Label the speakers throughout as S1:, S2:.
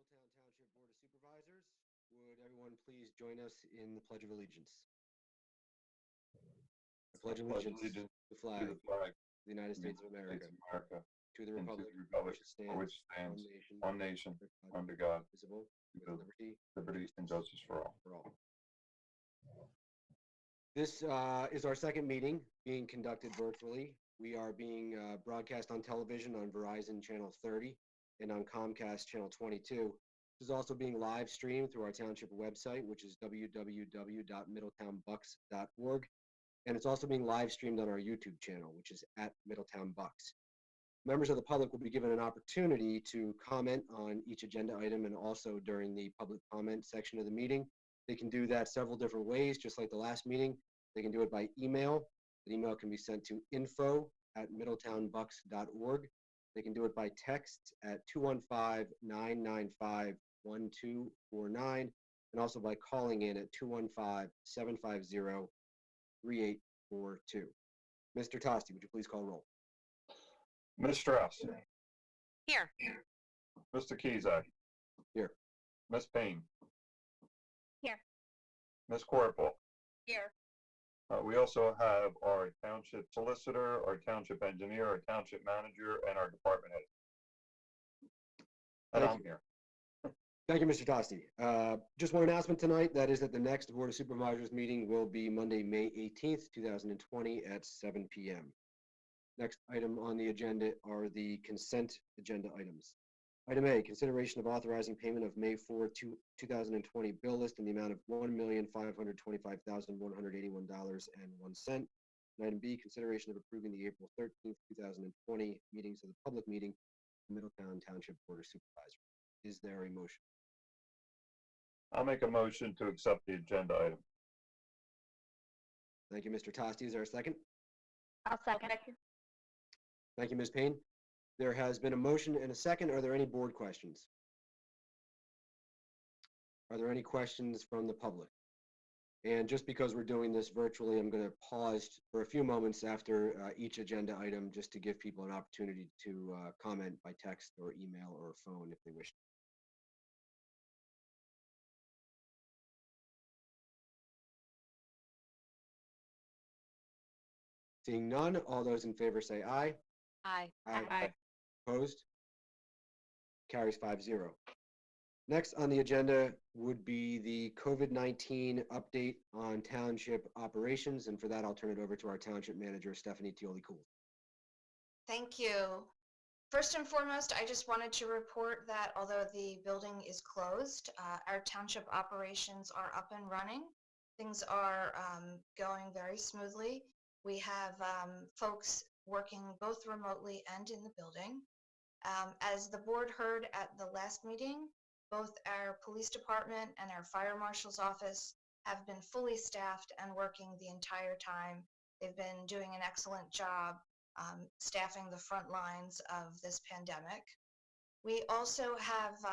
S1: Middletown Township Board of Supervisors. Would everyone please join us in the Pledge of Allegiance? I pledge allegiance to the flag of the United States of America, to the republic for which it stands, one nation, under God, indivisible, with liberty and justice for all. This is our second meeting being conducted virtually. We are being broadcast on television on Verizon Channel 30 and on Comcast Channel 22. This is also being live streamed through our township website, which is www.middletownbucks.org. And it's also being live streamed on our YouTube channel, which is at Middletown Bucks. Members of the public will be given an opportunity to comment on each agenda item and also during the public comment section of the meeting. They can do that several different ways, just like the last meeting. They can do it by email. The email can be sent to info@middletownbucks.org. They can do it by text at 215-995-1249, and also by calling in at 215-750-3842. Mr. Tosti, would you please call roll?
S2: Ms. Strauss.
S3: Here.
S2: Mr. Kizak.
S1: Here.
S2: Ms. Payne.
S3: Here.
S2: Ms. Corporal.
S3: Here.
S2: We also have our township solicitor, our township engineer, our township manager, and our department head. And I'm here.
S1: Thank you, Mr. Tosti. Just one announcement tonight, that is that the next Board of Supervisors meeting will be Monday, May 18th, 2020 at 7 p.m. Next item on the agenda are the consent agenda items. Item A, consideration of authorizing payment of May 4, 2020 bill list in the amount of $1,525,181.01. And item B, consideration of approving the April 13th, 2020 meetings of the public meeting, Middletown Township Board of Supervisors. Is there a motion?
S2: I'll make a motion to accept the agenda item.
S1: Thank you, Mr. Tosti. Is there a second?
S3: I'll second.
S1: Thank you, Ms. Payne. There has been a motion and a second. Are there any board questions? Are there any questions from the public? And just because we're doing this virtually, I'm going to pause for a few moments after each agenda item just to give people an opportunity to comment by text or email or phone if they wish. Seeing none, all those in favor say aye.
S3: Aye.
S1: Aye. Opposed? Carries 5-0. Next on the agenda would be the COVID-19 update on township operations, and for that I'll turn it over to our township manager, Stephanie Tioli-Cool.
S4: Thank you. First and foremost, I just wanted to report that although the building is closed, our township operations are up and running. Things are going very smoothly. We have folks working both remotely and in the building. As the board heard at the last meeting, both our police department and our fire marshal's office have been fully staffed and working the entire time. They've been doing an excellent job staffing the front lines of this pandemic. We also have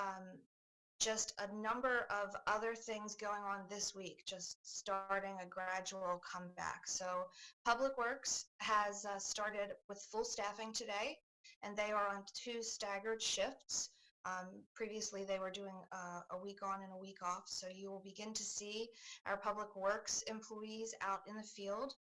S4: just a number of other things going on this week, just starting a gradual comeback. So Public Works has started with full staffing today, and they are on 2 staggered shifts. Previously, they were doing a week on and a week off, so you will begin to see our Public Works employees out in the field.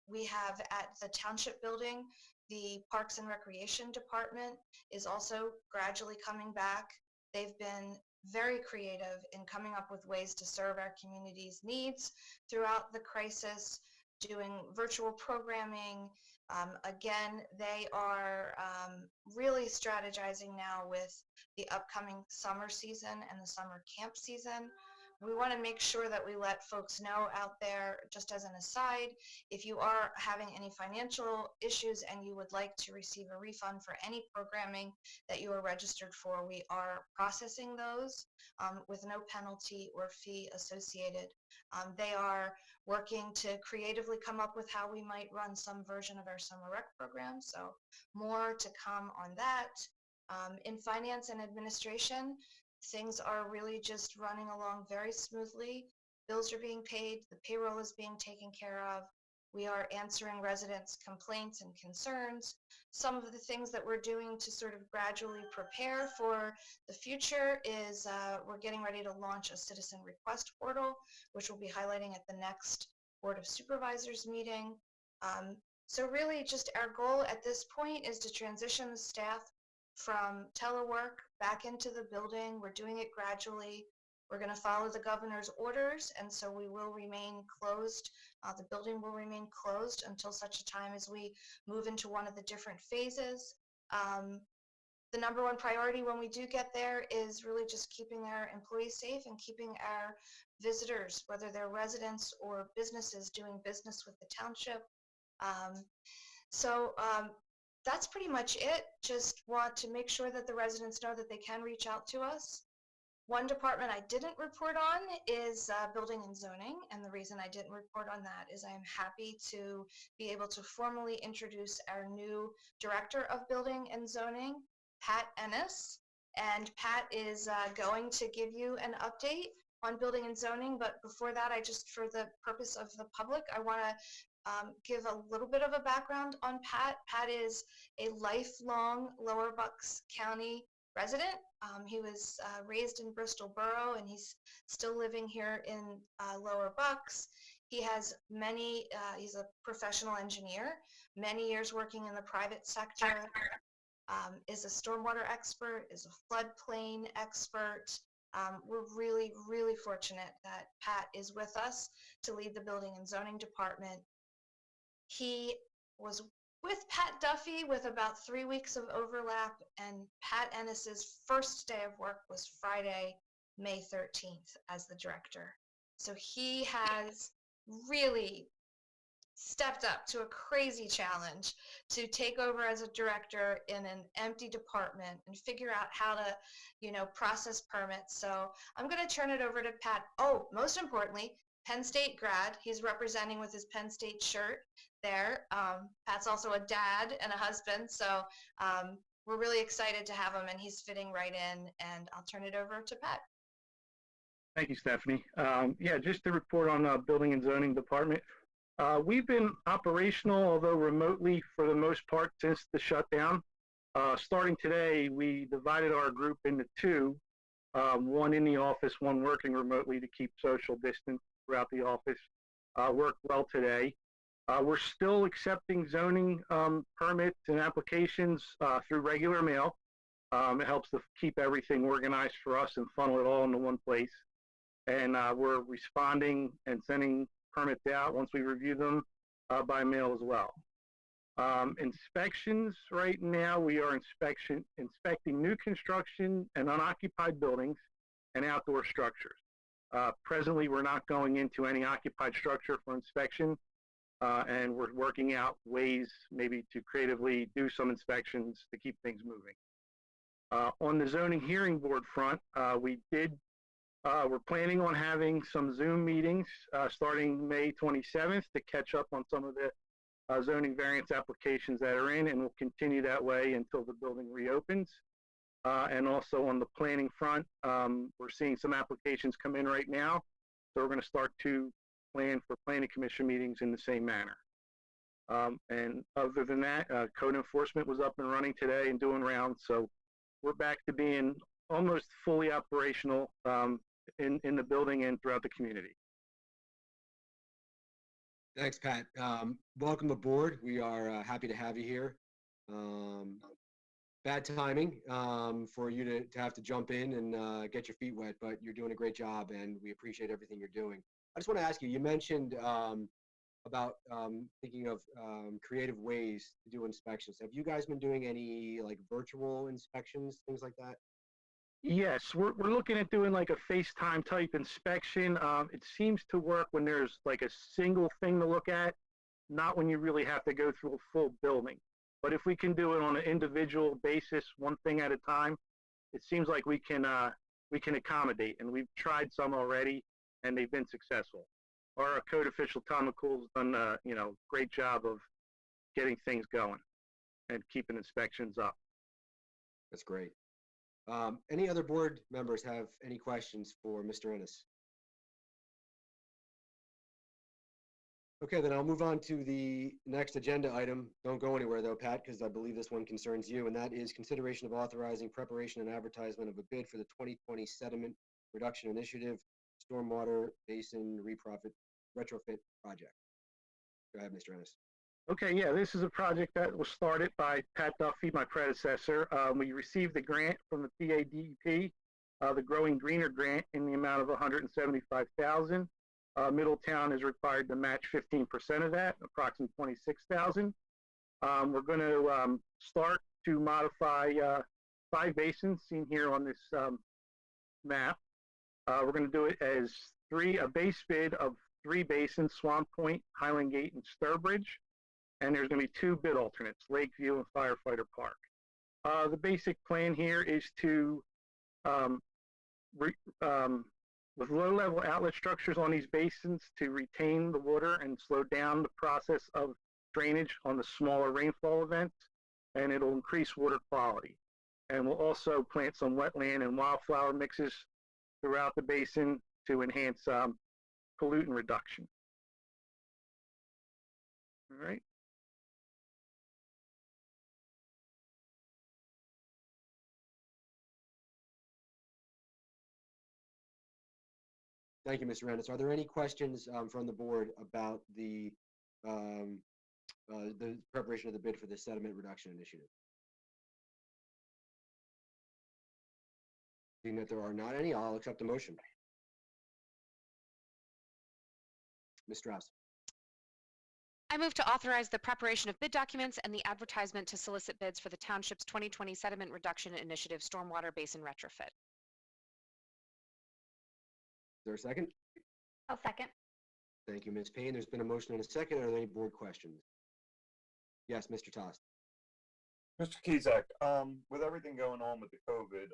S4: We have at the Township Building, the Parks and Recreation Department is also gradually coming back. They've been very creative in coming up with ways to serve our community's needs throughout the crisis, doing virtual programming. Again, they are really strategizing now with the upcoming summer season and the summer camp season. We want to make sure that we let folks know out there, just as an aside, if you are having any financial issues and you would like to receive a refund for any programming that you are registered for, we are processing those with no penalty or fee associated. They are working to creatively come up with how we might run some version of our summer rec program, so more to come on that. In finance and administration, things are really just running along very smoothly. Bills are being paid, the payroll is being taken care of. We are answering residents' complaints and concerns. Some of the things that we're doing to sort of gradually prepare for the future is we're getting ready to launch a citizen request portal, which we'll be highlighting at the next Board of Supervisors meeting. So really just our goal at this point is to transition the staff from telework back into the building. We're doing it gradually. We're going to follow the governor's orders, and so we will remain closed. The building will remain closed until such a time as we move into one of the different phases. The number one priority when we do get there is really just keeping our employees safe and keeping our visitors, whether they're residents or businesses, doing business with the township. So that's pretty much it. Just want to make sure that the residents know that they can reach out to us. One department I didn't report on is building and zoning, and the reason I didn't report on that is I am happy to be able to formally introduce our new Director of Building and Zoning, Pat Ennis. And Pat is going to give you an update on building and zoning, but before that, I just, for the purpose of the public, I want to give a little bit of a background on Pat. Pat is a lifelong Lower Bucks County resident. He was raised in Bristol Borough, and he's still living here in Lower Bucks. He has many, he's a professional engineer, many years working in the private sector, is a stormwater expert, is a floodplain expert. We're really, really fortunate that Pat is with us to lead the building and zoning department. He was with Pat Duffy with about 3 weeks of overlap, and Pat Ennis's first day of work was Friday, May 13th as the director. So he has really stepped up to a crazy challenge to take over as a director in an empty department and figure out how to, you know, process permits. So I'm going to turn it over to Pat. Oh, most importantly, Penn State grad. He's representing with his Penn State shirt there. Pat's also a dad and a husband, so we're really excited to have him, and he's fitting right in, and I'll turn it over to Pat.
S5: Thank you, Stephanie. Yeah, just to report on Building and Zoning Department. We've been operational, although remotely for the most part since the shutdown. Starting today, we divided our group into two, one in the office, one working remotely to keep social distance throughout the office. Worked well today. We're still accepting zoning permits and applications through regular mail. It helps to keep everything organized for us and funnel it all into one place. And we're responding and sending permits out once we review them by mail as well. Inspections, right now we are inspecting new construction and unoccupied buildings and outdoor structures. Presently, we're not going into any occupied structure for inspection, and we're working out ways maybe to creatively do some inspections to keep things moving. On the zoning hearing board front, we're planning on having some Zoom meetings starting May 27th to catch up on some of the zoning variance applications that are in, and we'll continue that way until the building reopens. And also on the planning front, we're seeing some applications come in right now, so we're going to start to plan for planning commission meetings in the same manner. And other than that, code enforcement was up and running today and doing rounds, so we're back to being almost fully operational in the building and throughout the community.
S1: Thanks, Pat. Welcome aboard. We are happy to have you here. Bad timing for you to have to jump in and get your feet wet, but you're doing a great job, and we appreciate everything you're doing. I just want to ask you, you mentioned about thinking of creative ways to do inspections. Have you guys been doing any like virtual inspections, things like that?
S5: Yes, we're looking at doing like a FaceTime type inspection. It seems to work when there's like a single thing to look at, not when you really have to go through a full building. But if we can do it on an individual basis, one thing at a time, it seems like we can accommodate. And we've tried some already, and they've been successful. Our code official Tom McCool's done a great job of getting things going and keeping inspections up.
S1: That's great. Any other board members have any questions for Mr. Ennis? Okay, then I'll move on to the next agenda item. Don't go anywhere though, Pat, because I believe this one concerns you, and that is consideration of authorizing preparation and advertisement of a bid for the 2020 sediment reduction initiative, stormwater basin retrofit project. Go ahead, Mr. Ennis.
S5: Okay, yeah, this is a project that was started by Pat Duffy, my predecessor. We received the grant from the PADEP, the Growing Greener grant, in the amount of $175,000. Middletown is required to match 15% of that, approximately $26,000. We're going to start to modify 5 basins seen here on this map. We're going to do it as a base bid of 3 basins: Swamp Point, Highland Gate, and Sturbridge. And there's going to be 2 bid alternates: Lakeview and Firefighter Park. The basic plan here is to, with low-level outlet structures on these basins, to retain the water and slow down the process of drainage on the smaller rainfall events, and it'll increase water quality. And we'll also plant some wetland and wildflower mixes throughout the basin to enhance pollutant reduction. All right.
S1: Thank you, Mr. Ennis. Are there any questions from the board about the preparation of the bid for the sediment reduction initiative? Seeing that there are not any, I'll accept the motion. Ms. Strauss.
S6: I move to authorize the preparation of bid documents and the advertisement to solicit bids for the township's 2020 sediment reduction initiative stormwater basin retrofit.
S1: Is there a second?
S3: I'll second.
S1: Thank you, Ms. Payne. There's been a motion and a second. Are there any board questions? Yes, Mr. Tost.
S2: Mr. Kizak, with everything going on with the COVID,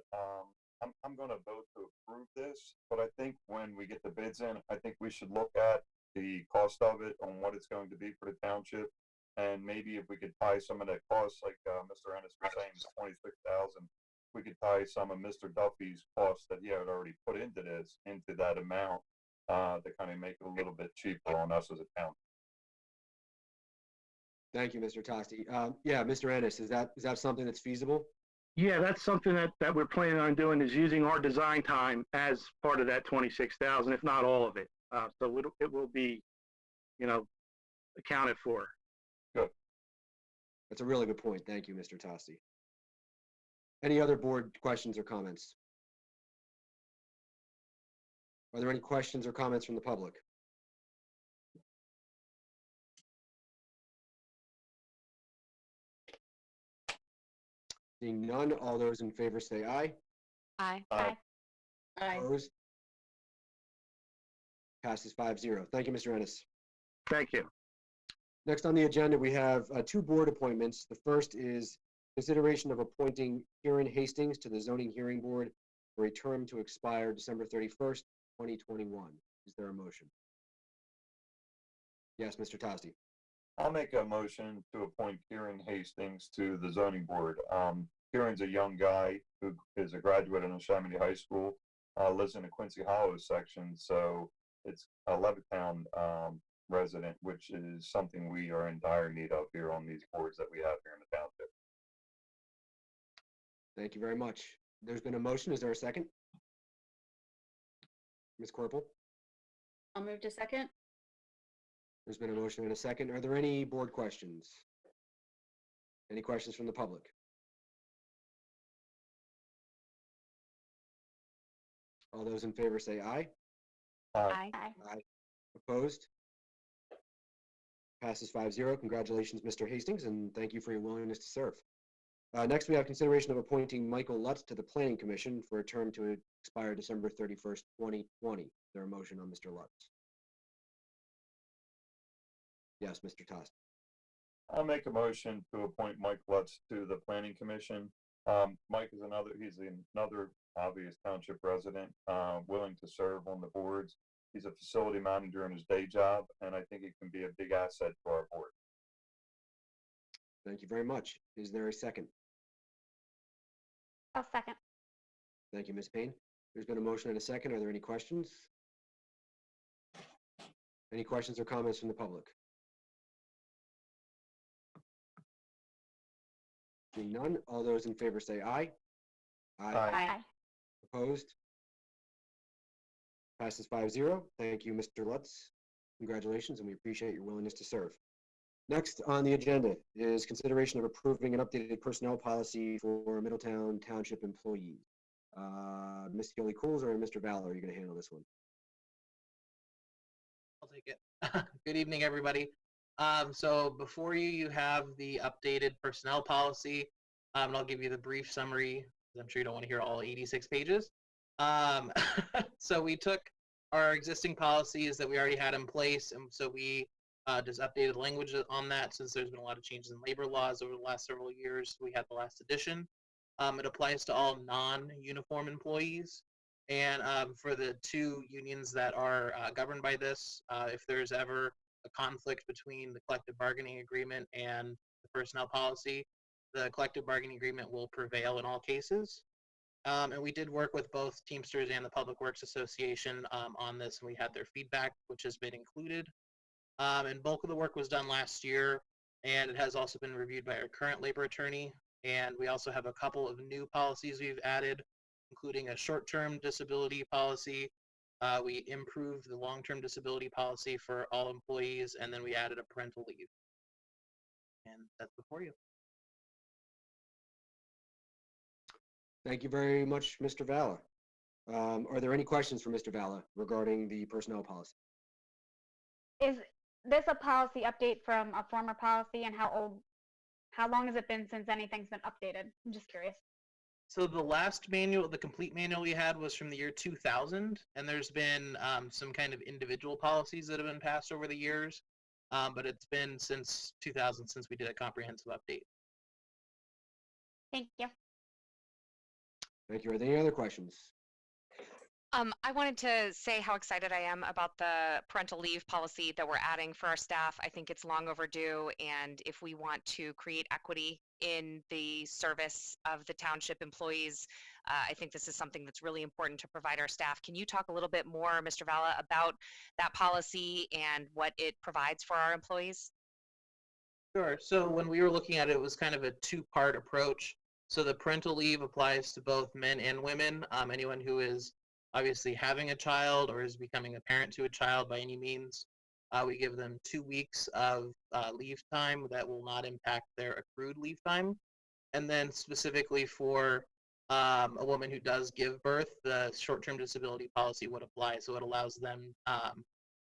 S2: I'm going to vote to approve this, but I think when we get the bids in, I think we should look at the cost of it, on what it's going to be for the township, and maybe if we could tie some of that cost, like Mr. Ennis was saying, the 26,000, we could tie some of Mr. Duffy's costs that he had already put into this, into that amount, to kind of make it a little bit cheaper on us as a town.
S1: Thank you, Mr. Tosti. Yeah, Mr. Ennis, is that something that's feasible?
S5: Yeah, that's something that we're planning on doing, is using our design time as part of that 26,000, if not all of it. So it will be, accounted for.
S2: Good.
S1: That's a really good point. Thank you, Mr. Tosti. Any other board questions or comments? Are there any questions or comments from the public? Seeing none, all those in favor say aye.
S6: Aye.
S2: Aye.
S3: Aye.
S1: Opposed? Passes 5-0. Thank you, Mr. Ennis.
S5: Thank you.
S1: Next on the agenda, we have 2 board appointments. The first is consideration of appointing Kieran Hastings to the Zoning Hearing Board for a term to expire December 31st, 2021. Is there a motion? Yes, Mr. Tosti.
S2: I'll make a motion to appoint Kieran Hastings to the zoning board. Kieran's a young guy who is a graduate of Neshaminy High School, lives in the Quincy Hollow section, so it's a Levittown resident, which is something we are in dire need of here on these boards that we have here in the township.
S1: Thank you very much. There's been a motion. Is there a second? Ms. Corporal?
S3: I'll move to second.
S1: There's been a motion and a second. Are there any board questions? Any questions from the public? All those in favor say aye.
S6: Aye.
S1: Aye. Opposed? Passes 5-0. Congratulations, Mr. Hastings, and thank you for your willingness to serve. Next, we have consideration of appointing Michael Lutz to the Planning Commission for a term to expire December 31st, 2020. Is there a motion on Mr. Lutz? Yes, Mr. Tost.
S2: I'll make a motion to appoint Mike Lutz to the Planning Commission. Mike is he's another obvious township resident, willing to serve on the boards. He's a facility manager in his day job, and I think he can be a big asset to our board.
S1: Thank you very much. Is there a second?
S3: I'll second.
S1: Thank you, Ms. Payne. There's been a motion and a second. Are there any questions? Any questions or comments from the public? Seeing none, all those in favor say aye.
S2: Aye.
S1: Opposed? Passes 5-0. Thank you, Mr. Lutz. Congratulations, and we appreciate your willingness to serve. Next on the agenda is consideration of approving an updated personnel policy for Middletown Township employees. Ms. Gilly-Cools or Mr. Valor, are you going to handle this one?
S7: I'll take it. Good evening, everybody. So before you, you have the updated personnel policy, and I'll give you the brief summary, 'cause I'm sure you don't want to hear all 86 pages. So we took our existing policies that we already had in place, and so we just updated language on that since there's been a lot of changes in labor laws over the last several years. We had the last edition. It applies to all non-uniform employees. And for the two unions that are governed by this, if there's ever a conflict between the collective bargaining agreement and the personnel policy, the collective bargaining agreement will prevail in all cases. And we did work with both Teamsters and the Public Works Association on this, and we had their feedback, which has been included. And bulk of the work was done last year, and it has also been reviewed by our current labor attorney. And we also have a couple of new policies we've added, including a short-term disability policy. We improved the long-term disability policy for all employees, and then we added a parental leave. And that's before you.
S1: Thank you very much, Mr. Valor. Are there any questions for Mr. Valor regarding the personnel policy?
S3: Is this a policy update from a former policy, and how long has it been since anything's been updated? I'm just curious.
S7: So the last manual, the complete manual we had was from the year 2000, and there's been some kind of individual policies that have been passed over the years, but it's been since 2000 since we did a comprehensive update.
S3: Thank you.
S1: Thank you. Are there any other questions?
S6: I wanted to say how excited I am about the parental leave policy that we're adding for our staff. I think it's long overdue, and if we want to create equity in the service of the township employees, I think this is something that's really important to provide our staff. Can you talk a little bit more, Mr. Valla, about that policy and what it provides for our employees?
S7: Sure. So when we were looking at it, it was kind of a two-part approach. So the parental leave applies to both men and women. Anyone who is obviously having a child or is becoming a parent to a child by any means. We give them 2 weeks of leave time that will not impact their accrued leave time. And then specifically for a woman who does give birth, the short-term disability policy would apply. So it allows them,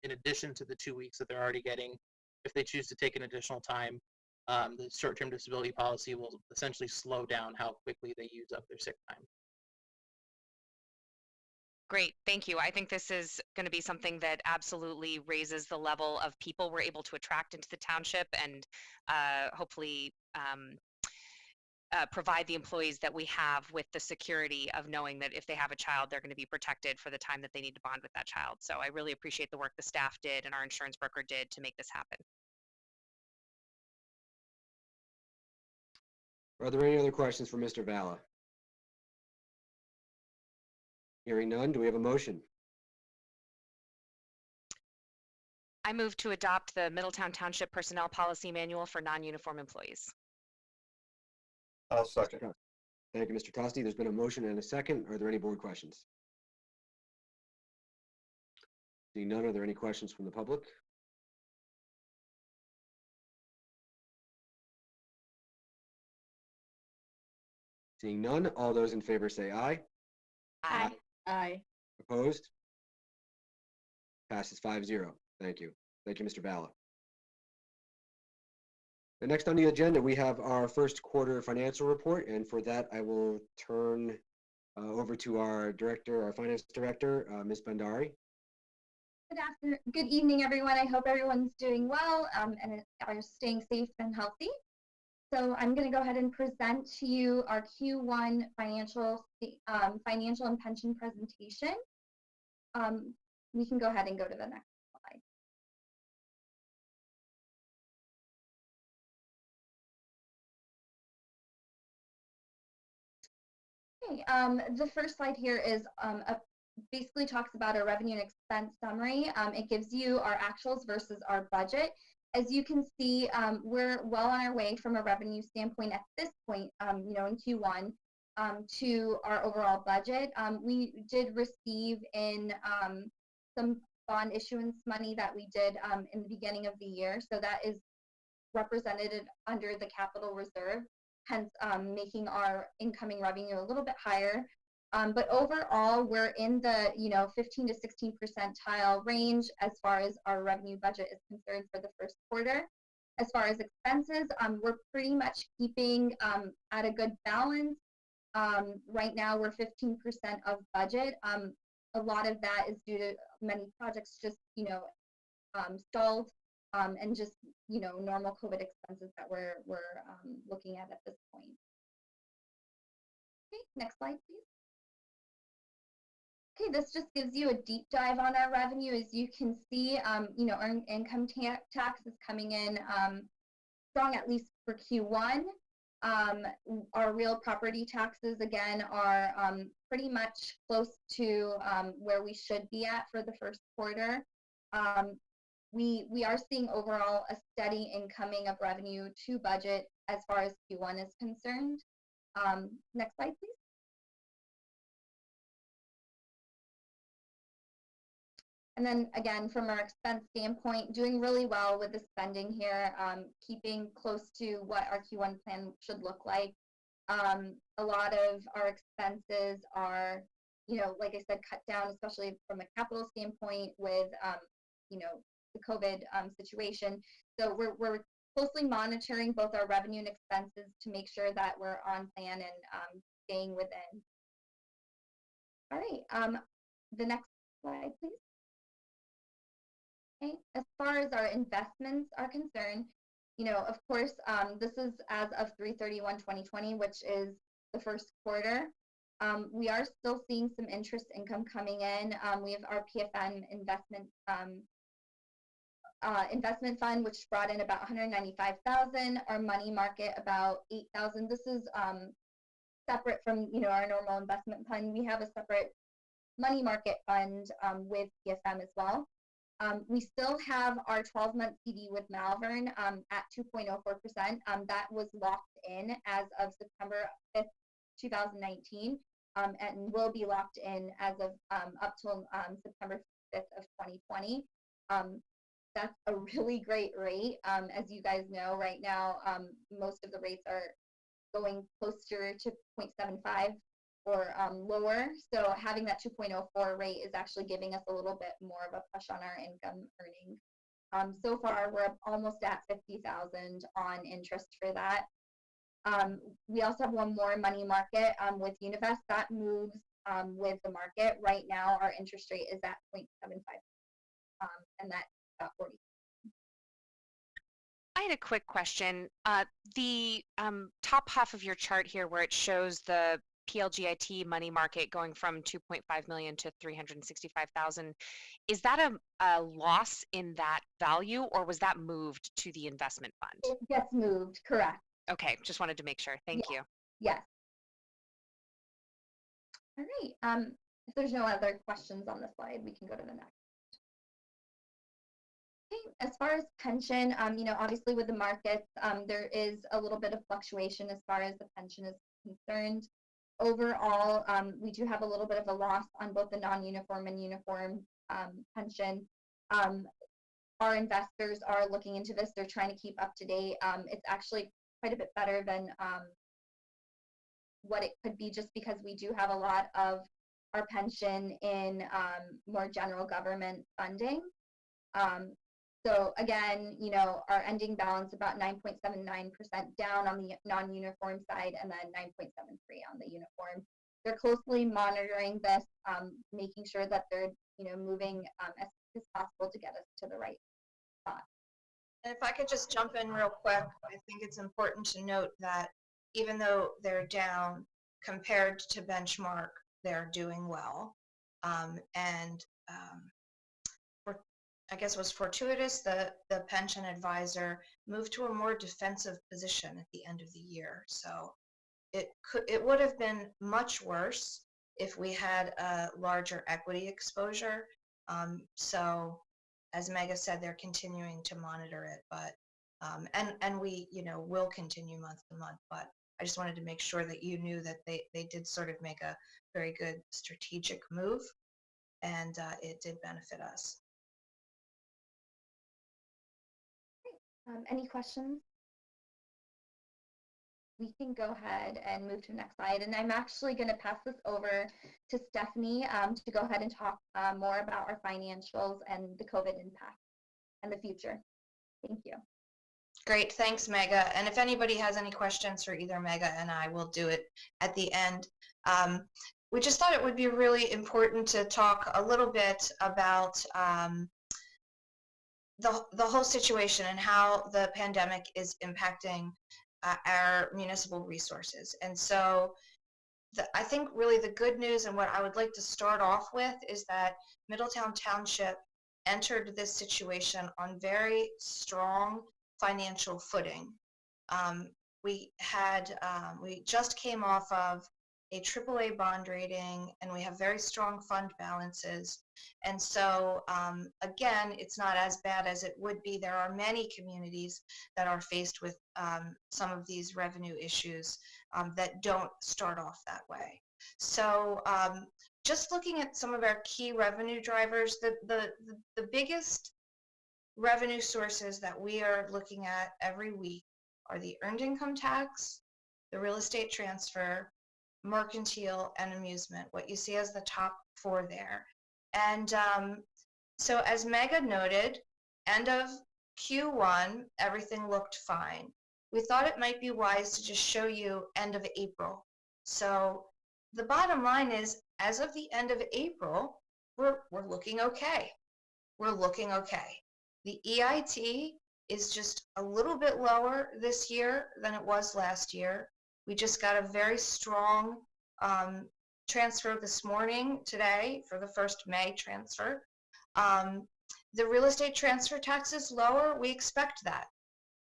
S7: in addition to the 2 weeks that they're already getting, if they choose to take an additional time, the short-term disability policy will essentially slow down how quickly they use up their sick time.
S6: Great, thank you. I think this is going to be something that absolutely raises the level of people we're able to attract into the township, and hopefully provide the employees that we have with the security of knowing that if they have a child, they're going to be protected for the time that they need to bond with that child. So I really appreciate the work the staff did and our insurance broker did to make this happen.
S1: Are there any other questions for Mr. Valla? Hearing none, do we have a motion?
S6: I move to adopt the Middletown Township Personnel Policy Manual for non-uniform employees.
S2: I'll second.
S1: Thank you, Mr. Tosti. There's been a motion and a second. Are there any board questions? Seeing none, are there any questions from the public? Seeing none, all those in favor say aye.
S3: Aye. Aye.
S1: Opposed? Passes 5-0. Thank you. Thank you, Mr. Valla. And next on the agenda, we have our first quarter financial report, and for that, I will turn over to our director, our finance director, Ms. Bandari.
S8: Good evening, everyone. I hope everyone's doing well and are staying safe and healthy. So I'm going to go ahead and present to you our Q1 financial and pension presentation. We can go ahead and go to the next slide. Okay, the first slide here is basically talks about our revenue and expense summary. It gives you our actuals versus our budget. As you can see, we're well on our way from a revenue standpoint at this point, you know, in Q1 to our overall budget. We did receive in some bond issuance money that we did in the beginning of the year. So that is represented under the capital reserve, hence making our incoming revenue a little bit higher. But overall, we're in the 15 to 16 percentile range as far as our revenue budget is concerned for the first quarter. As far as expenses, we're pretty much keeping at a good balance. Right now, we're 15% of budget. A lot of that is due to many projects just stalled, and just normal COVID expenses that we're looking at this point. Okay, next slide, please. Okay, this just gives you a deep dive on our revenue. As you can see, earned income tax is coming in strong, at least for Q1. Our real property taxes, again, are pretty much close to where we should be at for the first quarter. We are seeing overall a steady incoming of revenue to budget as far as Q1 is concerned. Next slide, please. And then again, from our expense standpoint, doing really well with the spending here, keeping close to what our Q1 plan should look like. A lot of our expenses are, like I said, cut down, especially from a capital standpoint with, the COVID situation. So we're closely monitoring both our revenue and expenses to make sure that we're on plan and staying within. All right, the next slide, please. Okay. As far as our investments are concerned, of course, this is as of 3/31/2020, which is the first quarter. We are still seeing some interest income coming in. We have our PFN investment fund, which brought in about $195,000. Our money market about $8,000. This is separate from our normal investment fund. We have a separate money market fund with PFM as well. We still have our 12-month CD with Malvern at 2.04%. That was locked in as of September 5th, 2019, and will be locked in as of up till September 5th of 2020. That's a really great rate. As you guys know, right now, most of the rates are going closer to 0.75 or lower. So having that 2.04 rate is actually giving us a little bit more of a push on our income earnings. So far, we're almost at $50,000 on interest for that. We also have one more money market with Univest that moves with the market. Right now, our interest rate is at 0.75, and that's about 40.
S6: I had a quick question. The top half of your chart here where it shows the PLGIT money market going from 2.5 million to 365,000, is that a loss in that value, or was that moved to the investment fund?
S8: It gets moved, correct.
S6: Okay, just wanted to make sure. Thank you.
S8: Yes. All right. If there's no other questions on the slide, we can go to the next. Okay. As far as pension, obviously with the markets, there is a little bit of fluctuation as far as the pension is concerned. Overall, we do have a little bit of a loss on both the non-uniform and uniform pension. Our investors are looking into this. They're trying to keep up to date. It's actually quite a bit better than what it could be, just because we do have a lot of our pension in more general government funding. So again, our ending balance about 9.79% down on the non-uniform side, and then 9.73% on the uniform. They're closely monitoring this, making sure that they're moving as quick as possible to get us to the right spot.
S4: And if I could just jump in real quick, I think it's important to note that even though they're down compared to benchmark, they're doing well. I guess it was fortuitous that the pension advisor moved to a more defensive position at the end of the year. So it would have been much worse if we had a larger equity exposure. So as Mega said, they're continuing to monitor it, but and we, will continue month to month, but I just wanted to make sure that you knew that they did sort of make a very good strategic move, and it did benefit us.
S8: Any questions? We can go ahead and move to the next slide. And I'm actually going to pass this over to Stephanie to go ahead and talk more about our financials and the COVID impact and the future. Thank you.
S4: Great, thanks, Mega. And if anybody has any questions for either Mega and I, will do it at the end. We just thought it would be really important to talk a little bit about the whole situation and how the pandemic is impacting our municipal resources. And so I think really the good news, and what I would like to start off with, is that Middletown Township entered this situation on very strong financial footing. We just came off of a AAA bond rating, and we have very strong fund balances. And so again, it's not as bad as it would be. There are many communities that are faced with some of these revenue issues that don't start off that way. So just looking at some of our key revenue drivers, the biggest revenue sources that we are looking at every week are the earned income tax, the real estate transfer, mercantile, and amusement, what you see as the top four there. And so as Mega noted, end of Q1, everything looked fine. We thought it might be wise to just show you end of April. So the bottom line is, as of the end of April, we're looking okay. We're looking okay. The EIT is just a little bit lower this year than it was last year. We just got a very strong transfer this morning, today, for the first May transfer. The real estate transfer tax is lower. We expect that.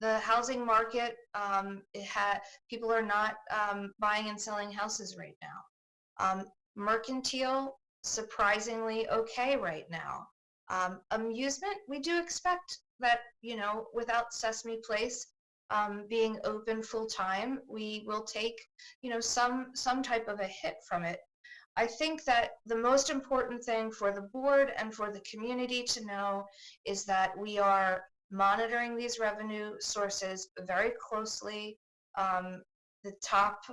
S4: The housing market, people are not buying and selling houses right now. Mercantile, surprisingly okay right now. Amusement, we do expect that, without Sesame Place being open full time, we will take, some type of a hit from it. I think that the most important thing for the board and for the community to know is that we are monitoring these revenue sources very closely. The top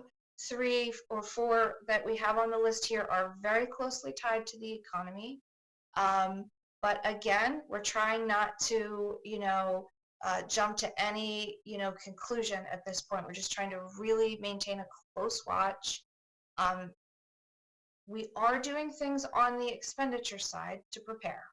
S4: 3 or 4 that we have on the list here are very closely tied to the economy. But again, we're trying not to, jump to any, conclusion at this point. We're just trying to really maintain a close watch. We are doing things on the expenditure side to prepare.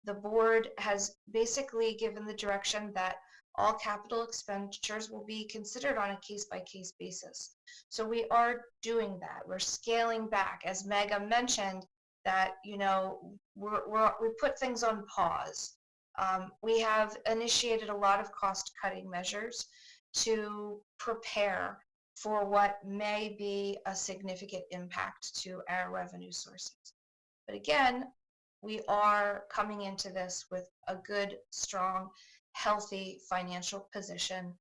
S4: The board has basically given the direction that all capital expenditures will be considered on a case-by-case basis. So we are doing that. We're scaling back, as Mega mentioned, that we put things on pause. We have initiated a lot of cost-cutting measures to prepare for what may be a significant impact to our revenue sources. But again, we are coming into this with a good, strong, healthy financial position.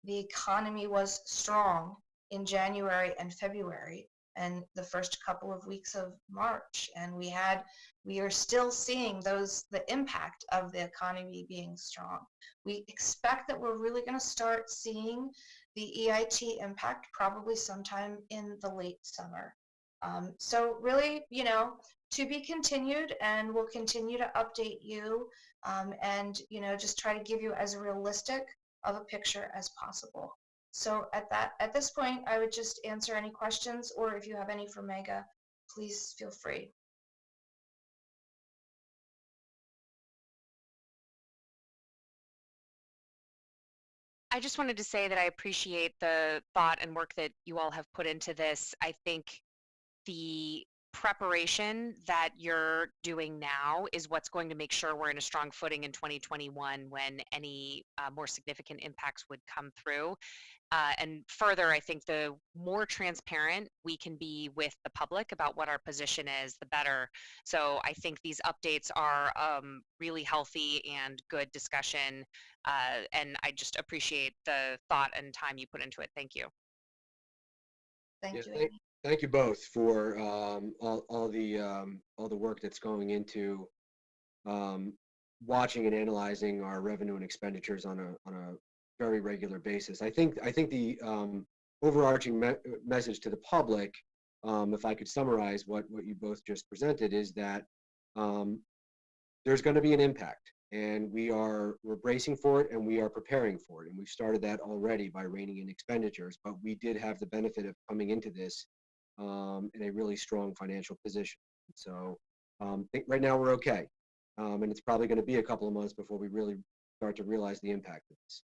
S4: The economy was strong in January and February and the first couple of weeks of March, and we are still seeing the impact of the economy being strong. We expect that we're really going to start seeing the EIT impact probably sometime in the late summer. So really, to be continued, and we'll continue to update you and just try to give you as realistic of a picture as possible. So at this point, I would just answer any questions, or if you have any for Mega, please feel free.
S6: I just wanted to say that I appreciate the thought and work that you all have put into this. I think the preparation that you're doing now is what's going to make sure we're in a strong footing in 2021 when any more significant impacts would come through. And further, I think the more transparent we can be with the public about what our position is, the better. So I think these updates are really healthy and good discussion. And I just appreciate the thought and time you put into it. Thank you.
S4: Thank
S1: Yeah,
S4: you, Amy.
S1: thank you both for all the work that's going into watching and analyzing our revenue and expenditures on a very regular basis. I think the overarching message to the public, if I could summarize what you both just presented, is that there's going to be an impact, and we're bracing for it, and we are preparing for it, and we've started that already by reining in expenditures. But we did have the benefit of coming into this in a really strong financial position. So I think right now we're okay. And it's probably going to be a couple of months before we really start to realize the impact of this.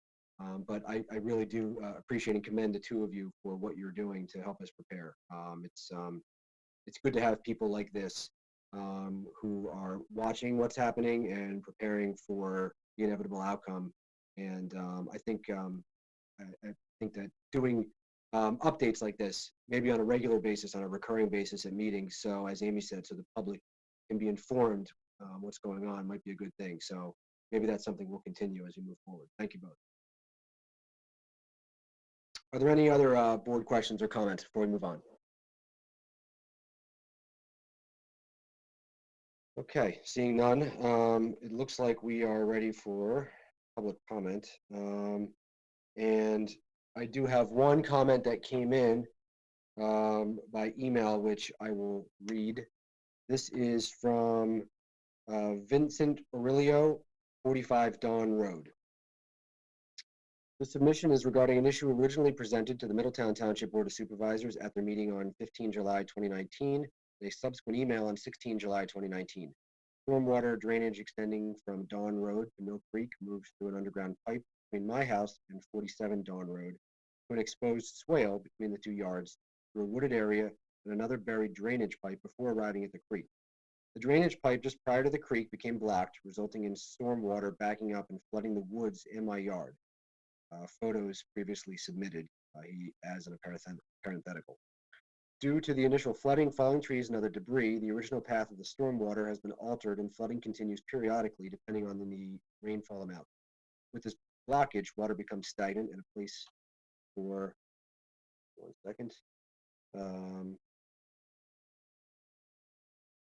S1: But I really do appreciate and commend the two of you for what you're doing to help us prepare. It's good to have people like this who are watching what's happening and preparing for the inevitable outcome. And I think that doing updates like this, maybe on a regular basis, on a recurring basis at meetings, so as Amy said, so the public can be informed what's going on, might be a good thing. So maybe that's something we'll continue as we move forward. Thank you both. Are there any other board questions or comments before we move on? Okay, seeing none, it looks like we are ready for public comment. And I do have one comment that came in by email, which I will read. This is from Vincent Aurelio, 45 Dawn Road. The submission is regarding an issue originally presented to the Middletown Township Board of Supervisors at their meeting on 15 July 2019, and a subsequent email on 16 July 2019. Stormwater drainage extending from Dawn Road to Mill Creek moves through an underground pipe between my house and 47 Dawn Road to an exposed swale between the 2 yards through a wooded area and another buried drainage pipe before arriving at the creek. The drainage pipe just prior to the creek became blocked, resulting in stormwater backing up and flooding the woods in my yard. Photos previously submitted, he adds in a parenthetical. Due to the initial flooding, falling trees, and other debris, the original path of the stormwater has been altered and flooding continues periodically depending on the rainfall amount. With this blockage, water becomes stagnant and a place for,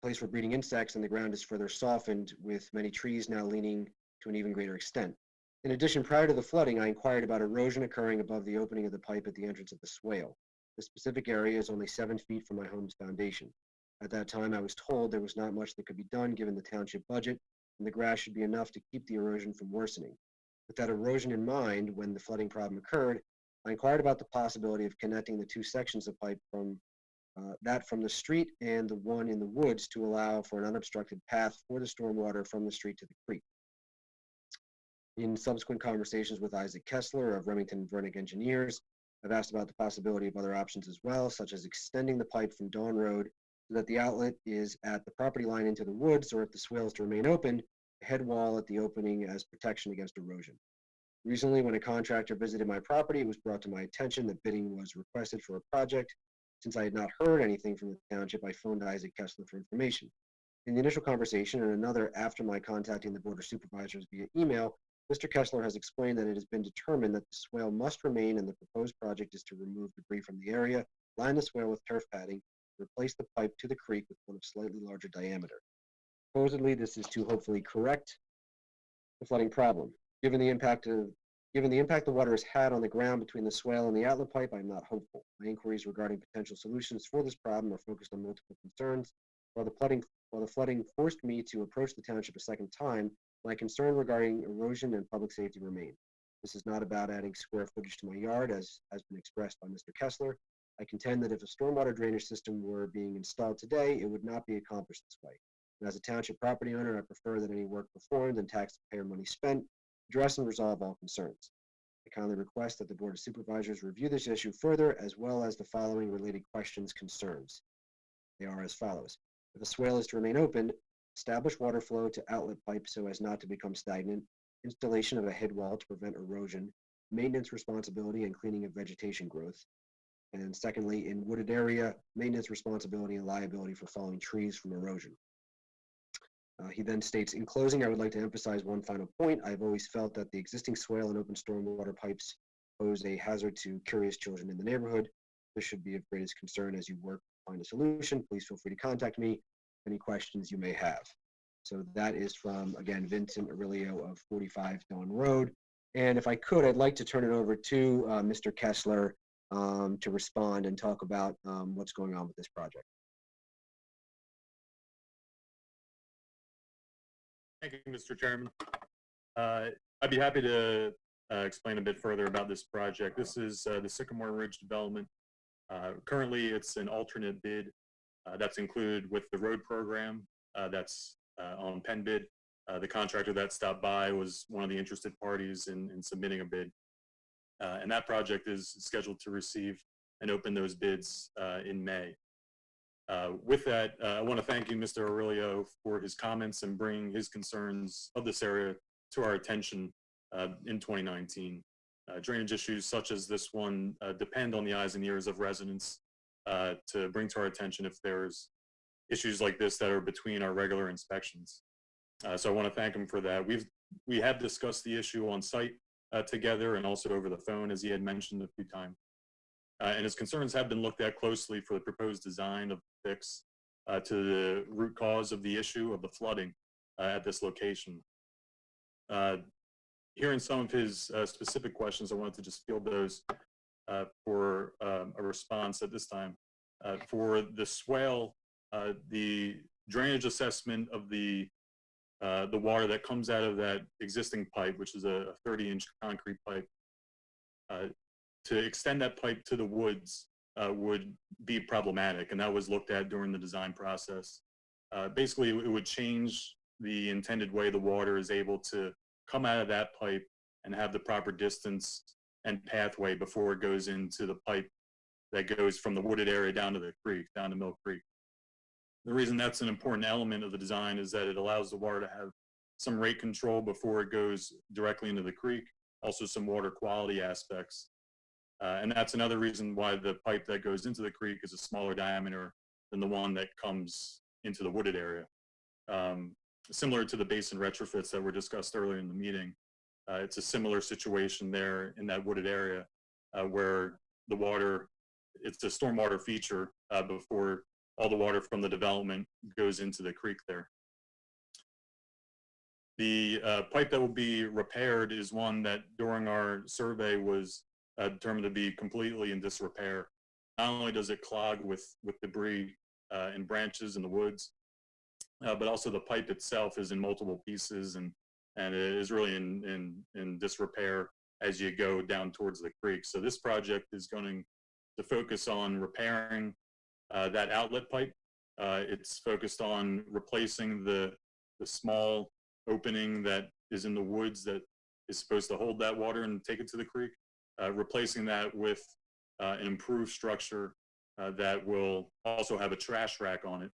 S1: place for breeding insects, and the ground is further softened, with many trees now leaning to an even greater extent. In addition, prior to the flooding, I inquired about erosion occurring above the opening of the pipe at the entrance of the swale. The specific area is only 7 feet from my home's foundation. At that time, I was told there was not much that could be done given the township budget, and the grass should be enough to keep the erosion from worsening. With that erosion in mind, when the flooding problem occurred, I inquired about the possibility of connecting the 2 sections of pipe from from the street and the one in the woods to allow for an unobstructed path for the stormwater from the street to the creek. In subsequent conversations with Isaac Kessler of Remington Vernick Engineers, I've asked about the possibility of other options as well, such as extending the pipe from Dawn Road so that the outlet is at the property line into the woods, or if the swale is to remain open, a head wall at the opening as protection against erosion. Recently, when a contractor visited my property, it was brought to my attention that bidding was requested for a project. Since I had not heard anything from the township, I phoned Isaac Kessler for information. In the initial conversation and another after my contacting the Board of Supervisors via email, Mr. Kessler has explained that it has been determined that the swale must remain and the proposed project is to remove debris from the area, line the swale with turf padding, and replace the pipe to the creek with one of slightly larger diameter. Supposedly, this is to hopefully correct the flooding problem. Given the impact the water has had on the ground between the swale and the outlet pipe, I am not hopeful. My inquiries regarding potential solutions for this problem are focused on multiple concerns. While the flooding forced me to approach the township a second time, my concern regarding erosion and public safety remain. This is not about adding square footage to my yard, as has been expressed by Mr. Kessler. I contend that if a stormwater drainage system were being installed today, it would not be accomplished this way. And as a township property owner, I prefer that any work performed and taxpayer money spent address and resolve all concerns. I kindly request that the Board of Supervisors review this issue further, as well as the following related questions, concerns. They are as follows. If a swale is to remain open, establish water flow to outlet pipe so as not to become stagnant, installation of a head wall to prevent erosion, maintenance responsibility and cleaning of vegetation growth. And then secondly, in wooded area, maintenance responsibility and liability for falling trees from erosion. He then states, in closing, I would like to emphasize one final point. I've always felt that the existing swale and open stormwater pipes pose a hazard to curious children in the neighborhood. This should be of greatest concern as you work to find a solution. Please feel free to contact me. Any questions you may have. So that is from, again, Vincent Aurelio of 45 Dawn Road. And if I could, I'd like to turn it over to Mr. Kessler to respond and talk about what's going on with this project.
S9: Thank you, Mr. Chairman. I'd be happy to explain a bit further about this project. This is the Sycamore Ridge development. Currently, it's an alternate bid that's included with the road program that's on Penn bid. The contractor that stopped by was one of the interested parties in submitting a bid. And that project is scheduled to receive and open those bids in May. With that, I want to thank you, Mr. Aurelio, for his comments and bringing his concerns of this area to our attention in 2019. Drainage issues such as this one depend on the eyes and ears of residents to bring to our attention if there's issues like this that are between our regular inspections. So I want to thank him for that. We have discussed the issue on site together and also over the phone, as he had mentioned a few times. And his concerns have been looked at closely for the proposed design of the fix to the root cause of the issue of the flooding at this location. Hearing some of his specific questions, I wanted to just field those for a response at this time. For the swale, the drainage assessment of the water that comes out of that existing pipe, which is a 30-inch concrete pipe, to extend that pipe to the woods would be problematic, and that was looked at during the design process. Basically, it would change the intended way the water is able to come out of that pipe and have the proper distance and pathway before it goes into the pipe that goes from the wooded area down to the creek, down to Mill Creek. The reason that's an important element of the design is that it allows the water to have some rate control before it goes directly into the creek, also some water quality aspects. And that's another reason why the pipe that goes into the creek is a smaller diameter than the one that comes into the wooded area. Similar to the basin retrofits that were discussed earlier in the meeting, it's a similar situation there in that wooded area where the water, it's a stormwater feature before all the water from the development goes into the creek there. The pipe that will be repaired is one that during our survey was determined to be completely in disrepair. Not only does it clog with debris and branches in the woods, but also the pipe itself is in multiple pieces and it is really in disrepair as you go down towards the creek. So this project is going to focus on repairing that outlet pipe. It's focused on replacing the small opening that is in the woods that is supposed to hold that water and take it to the creek, replacing that with an improved structure that will also have a trash rack on it.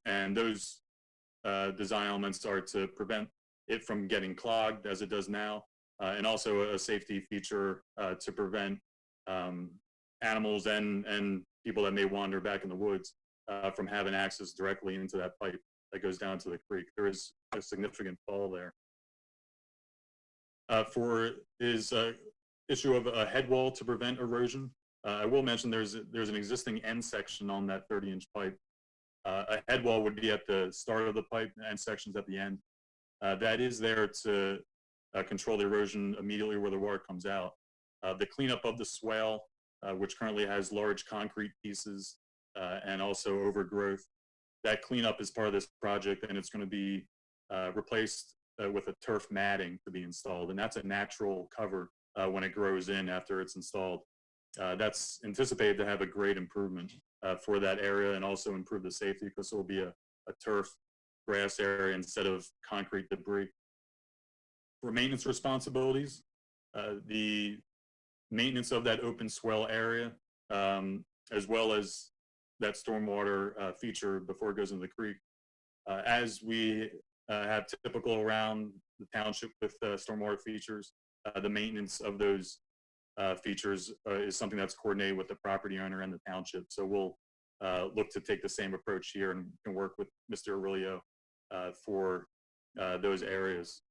S9: And those design elements are to prevent it from getting clogged as it does now, and also a safety feature to prevent animals and people that may wander back in the woods from having access directly into that pipe that goes down to the creek. There is a significant fall there. For his issue of a head wall to prevent erosion, I will mention there's an existing end section on that 30-inch pipe. A head wall would be at the start of the pipe, end sections at the end. That is there to control the erosion immediately where the water comes out. The cleanup of the swale, which currently has large concrete pieces and also overgrowth, that cleanup is part of this project, and it's going to be replaced with a turf matting to be installed, and that's a natural cover when it grows in after it's installed. That's anticipated to have a great improvement for that area and also improve the safety because it will be a turf grass area instead of concrete debris. For maintenance responsibilities, the maintenance of that open swell area, as well as that stormwater feature before it goes into the creek. As we have typical around the township with stormwater features, the maintenance of those features is something that's coordinated with the property owner and the township. So we'll look to take the same approach here and work with Mr. Aurelio for those areas.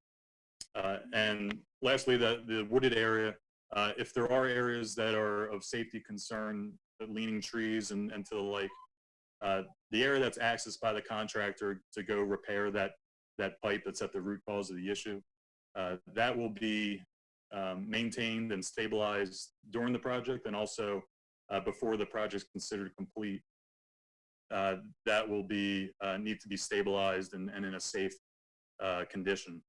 S9: And lastly, the wooded area, if there are areas that are of safety concern, leaning trees and to the like, the area that's accessed by the contractor to go repair that pipe that's at the root cause of the issue, that will be maintained and stabilized during the project, and also before the project is considered complete. That will be need to be stabilized and in a safe condition.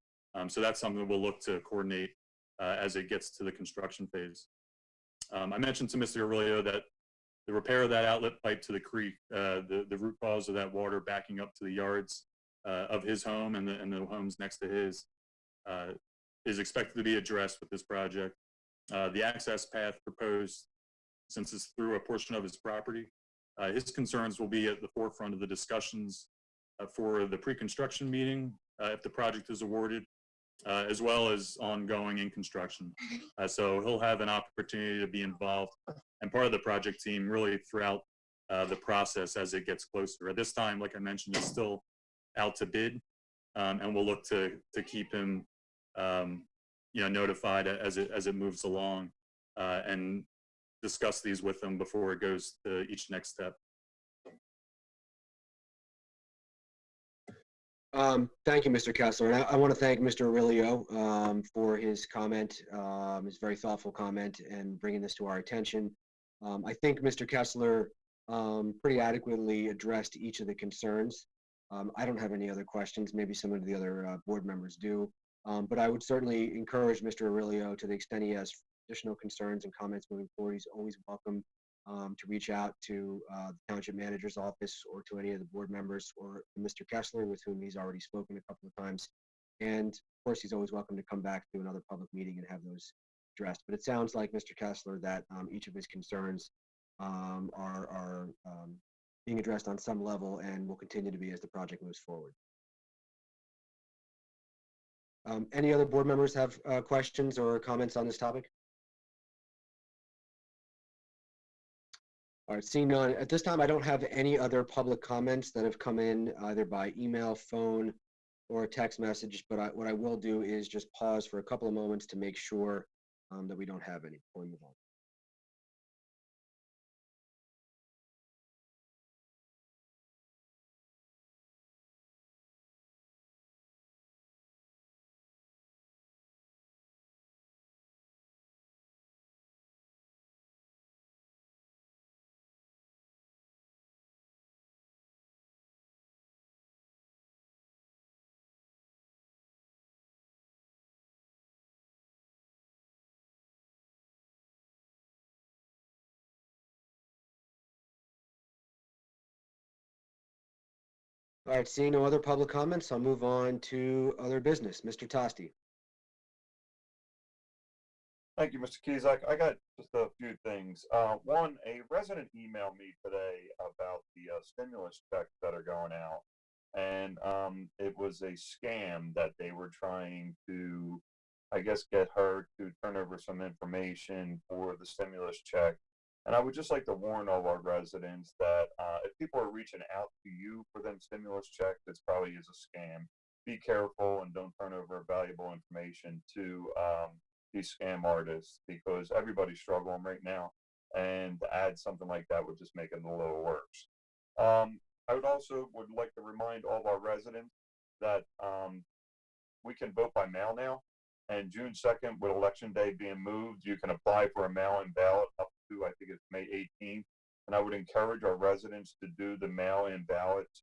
S9: So that's something that we'll look to coordinate as it gets to the construction phase. I mentioned to Mr. Aurelio that the repair of that outlet pipe to the creek, the root cause of that water backing up to the yards of his home and the homes next to his, is expected to be addressed with this project. The access path proposed, since it's through a portion of his property, his concerns will be at the forefront of the discussions for the pre-construction meeting if the project is awarded, as well as ongoing in construction. So he'll have an opportunity to be involved and part of the project team really throughout the process as it gets closer. At this time, like I mentioned, it's still out to bid, and we'll look to keep him notified as it moves along, and discuss these with them before it goes to each next step.
S1: Thank you, Mr. Kessler. And I want to thank Mr. Aurelio for his comment, his very thoughtful comment, and bringing this to our attention. I think Mr. Kessler pretty adequately addressed each of the concerns. I don't have any other questions. Maybe some of the other board members do. But I would certainly encourage Mr. Aurelio, to the extent he has additional concerns and comments moving forward, he's always welcome to reach out to the township manager's office or to any of the board members or Mr. Kessler, with whom he's already spoken a couple of times. And of course, he's always welcome to come back to another public meeting and have those addressed. But it sounds like, Mr. Kessler, that each of his concerns are being addressed on some level and will continue to be as the project moves forward. Any other board members have questions or comments on this topic? All right, seeing none, at this time, I don't have any other public comments that have come in either by email, phone, or text message, but what I will do is just pause for a couple of moments to make sure that we don't have any before we move on. All right, seeing no other public comments, I'll move on to other business. Mr. Tosti.
S2: Thank you, Mr. Kizak. I got just a few things. One, a resident emailed me today about the stimulus checks that are going out. And it was a scam that they were trying to, I guess, get her to turn over some information for the stimulus check. And I would just like to warn all our residents that if people are reaching out to you for them stimulus checks, it probably is a scam. Be careful and don't turn over valuable information to these scam artists, because everybody's struggling right now. And to add something like that would just make it a little worse. I would like to remind all of our residents that we can vote by mail now. And June 2nd, with Election Day being moved, you can apply for a mail-in ballot up to, I think it's May 18th. And I would encourage our residents to do the mail-in ballots.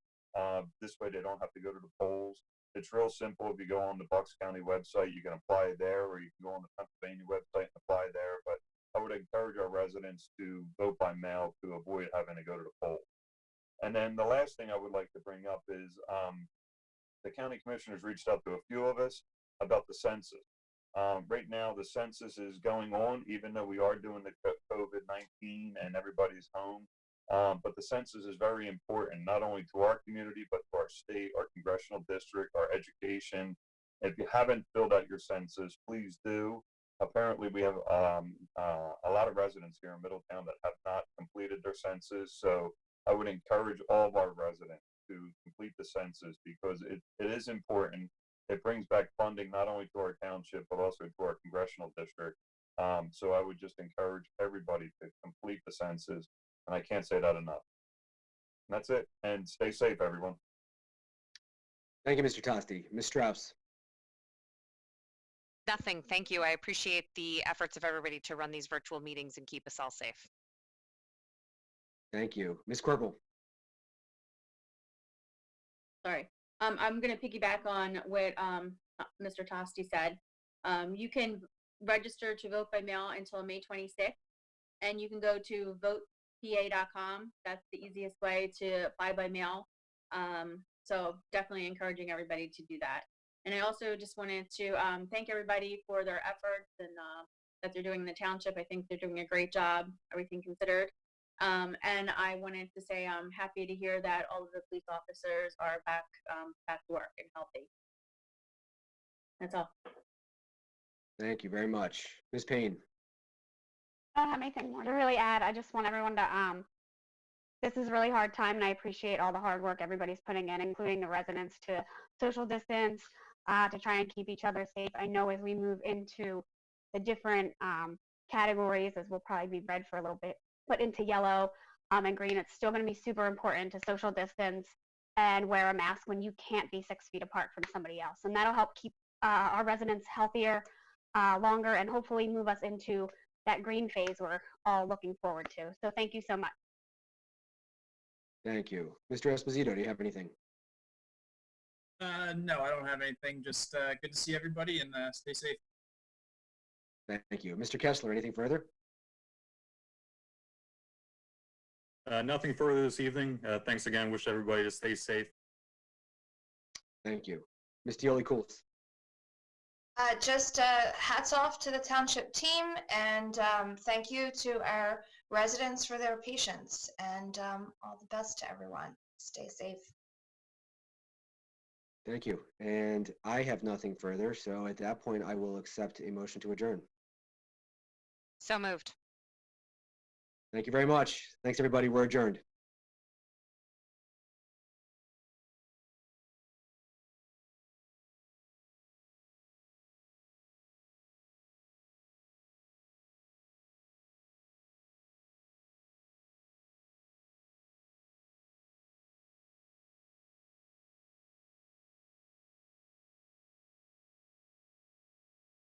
S2: This way they don't have to go to the polls. It's real simple. If you go on the Bucks County website, you can apply there, or you can go on the Pennsylvania website and apply there. But I would encourage our residents to vote by mail to avoid having to go to the polls. And then the last thing I would like to bring up is the county commissioners reached out to a few of us about the census. Right now, the census is going on, even though we are doing the COVID-19 and everybody's home. But the census is very important, not only to our community, but to our state, our congressional district, our education. If you haven't filled out your census, please do. Apparently, we have a lot of residents here in Middletown that have not completed their census. So I would encourage all of our residents to complete the census because it is important. It brings back funding not only to our township, but also to our congressional district. So I would just encourage everybody to complete the census. And I can't say that enough. And that's it. And stay safe, everyone.
S1: Thank you, Mr. Tosti. Ms. Strauss.
S6: Nothing. Thank you. I appreciate the efforts of everybody to run these virtual meetings and keep us all safe.
S1: Thank you. Ms. Corporal.
S10: Sorry. I'm going to piggyback on what Mr. Tosti said. You can register to vote by mail until May 26th, and you can go to votepa.com. That's the easiest way to apply by mail. So definitely encouraging everybody to do that. And I also just wanted to thank everybody for their efforts and that they're doing in the township. I think they're doing a great job, everything considered. And I wanted to say I'm happy to hear that all of the police officers are back to work and healthy. That's all.
S1: Thank you very much. Ms. Payne.
S3: I don't have anything more to really add. I just want everyone to, this is a really hard time, and I appreciate all the hard work everybody's putting in, including the residents, to social distance, to try and keep each other safe. I know as we move into the different categories, as we'll probably be red for a little bit, put into yellow and green, it's still going to be super important to social distance and wear a mask when you can't be 6 feet apart from somebody else. And that'll help keep our residents healthier longer and hopefully move us into that green phase we're all looking forward to. So thank you so much.
S1: Thank you. Mr. Esposito, do you have anything?
S11: No, I don't have anything. Just good to see everybody and stay safe.
S1: Thank you. Mr. Kessler, anything further?
S9: Nothing further this evening. Thanks again. Wish everybody to stay safe.
S1: Thank you. Ms. Dioli-Cools.
S4: Just hats off to the township team, and thank you to our residents for their patience, and all the best to everyone. Stay safe.
S1: Thank you. And I have nothing further, so at that point, I will accept a motion to adjourn.
S6: So moved.
S1: Thank you very much. Thanks, everybody. We're adjourned.